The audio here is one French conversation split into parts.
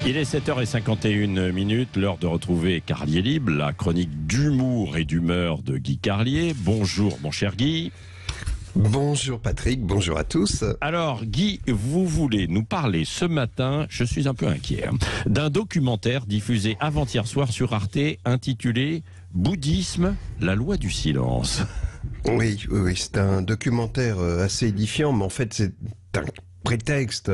Il est 7h51, l'heure de retrouver Carlier Libre, la chronique d'humour et d'humeur de Guy Carlier. Bonjour mon cher Guy. Bonjour Patrick, bonjour à tous. Alors Guy, vous voulez nous parler ce matin, je suis un peu inquiet, d'un documentaire diffusé avant-hier soir sur Arte intitulé « Bouddhisme, la loi du silence ». Oui, c'est un documentaire assez édifiant, mais en fait c'est un prétexte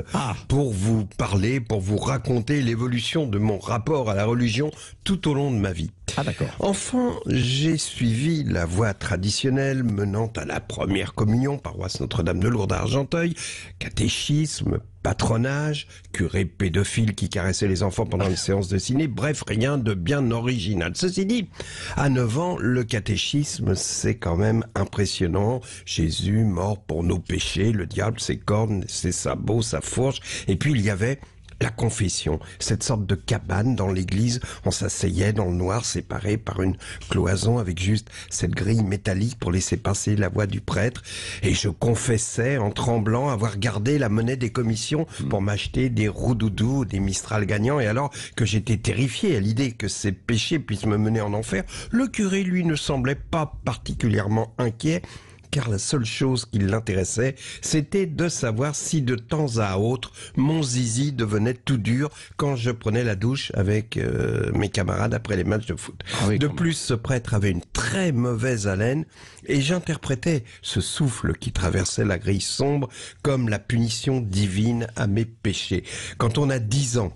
pour vous parler, pour vous raconter l'évolution de mon rapport à la religion tout au long de ma vie. Ah d'accord. Enfant, j'ai suivi la voie traditionnelle menant à la première communion, paroisse Notre-Dame de Lourdes à Argenteuil, catéchisme, patronage, curé pédophile qui caressait les enfants pendant les séances de ciné, bref, rien de bien original. Ceci dit, à 9 ans, le catéchisme, c'est quand même impressionnant. Jésus mort pour nos péchés, le diable, ses cornes, ses sabots, sa fourche, et puis il y avait la confession, cette sorte de cabane dans l'église, on s'asseyait dans le noir, séparé par une cloison avec juste cette grille métallique pour laisser passer la voix du prêtre. Et je confessais en tremblant avoir gardé la monnaie des commissions pour m'acheter des roudoudous ou des Mistral gagnants. Et alors que j'étais terrifié à l'idée que ces péchés puissent me mener en enfer, le curé, lui, ne semblait pas particulièrement inquiet, car la seule chose qui l'intéressait, c'était de savoir si de temps à autre, mon zizi devenait tout dur quand je prenais la douche avec mes camarades après les matchs de foot. De plus, ce prêtre avait une très mauvaise haleine et j'interprétais ce souffle qui traversait la grille sombre comme la punition divine à mes péchés. Quand on a 10 ans,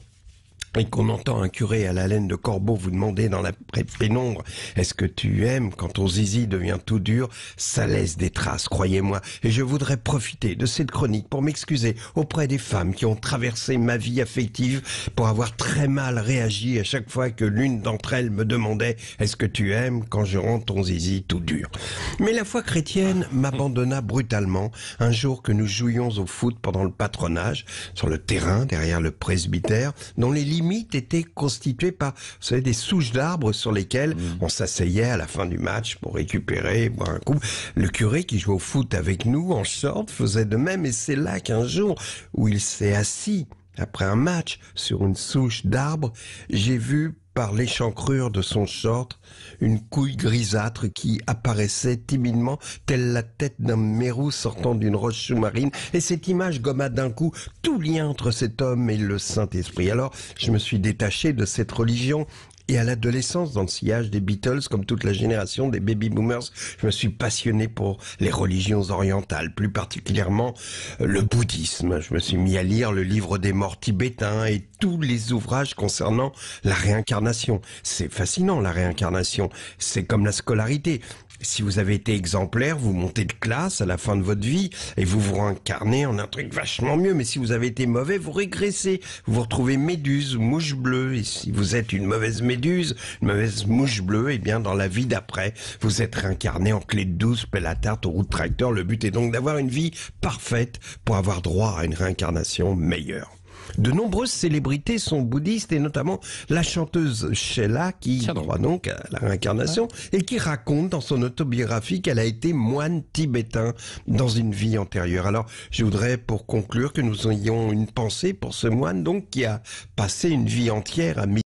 et qu'on entend un curé à la laine de corbeau vous demander dans la pénombre « Est-ce que tu aimes ?» quand ton zizi devient tout dur, ça laisse des traces, croyez-moi. Et je voudrais profiter de cette chronique pour m'excuser auprès des femmes qui ont traversé ma vie affective pour avoir très mal réagi à chaque fois que l'une d'entre elles me demandait « Est-ce que tu aimes ?» quand je rends ton zizi tout dur. Mais la foi chrétienne m'abandonna brutalement un jour que nous jouions au foot pendant le patronage, sur le terrain derrière le presbytère, dont les limites étaient constituées par, vous savez, des souches d'arbres sur lesquelles on s'asseyait à la fin du match pour récupérer, boire un coup. Le curé qui jouait au foot avec nous en short faisait de même, et c'est là qu'un jour où il s'est assis après un match sur une souche d'arbre, j'ai vu par l'échancrure de son short, une couille grisâtre qui apparaissait timidement, telle la tête d'un mérou sortant d'une roche sous-marine. Et cette image gomma d'un coup tout lien entre cet homme et le Saint-Esprit. Alors, je me suis détaché de cette religion. Et à l'adolescence, dans le sillage des Beatles, comme toute la génération des baby-boomers, je me suis passionné pour les religions orientales, plus particulièrement le bouddhisme. Je me suis mis à lire le livre des morts tibétains et tous les ouvrages concernant la réincarnation. C'est fascinant, la réincarnation. C'est comme la scolarité. Si vous avez été exemplaire, vous montez de classe à la fin de votre vie et vous vous réincarnez en un truc vachement mieux. Mais si vous avez été mauvais, vous régressez. Vous vous retrouvez méduse, mouche bleue. Et si vous êtes une mauvaise méduse, une mauvaise mouche bleue, eh bien dans la vie d'après, vous êtes réincarné en clé de 12, pelle à tarte, roue de tracteur. Le but est donc d'avoir une vie parfaite pour avoir droit à une réincarnation meilleure. De nombreuses célébrités sont bouddhistes et notamment la chanteuse Sheila qui croit donc à la réincarnation et qui raconte dans son autobiographie qu'elle a été moine tibétain dans une vie antérieure. Alors je voudrais pour conclure que nous ayons une pensée pour ce moine donc qui a passé une vie entière à méditer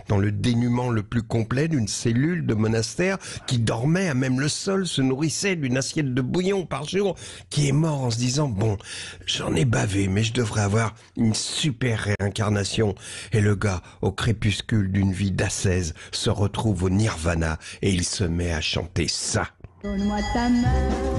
dans le dénuement le plus complet d'une cellule de monastère, qui dormait à même le sol, se nourrissait d'une assiette de bouillon par jour, qui est mort en se disant « Bon, j'en ai bavé, mais je devrais avoir une super réincarnation. » Et le gars, au crépuscule d'une vie d'ascèse, se retrouve au nirvana et il se met à chanter ça. Donne-moi ta main.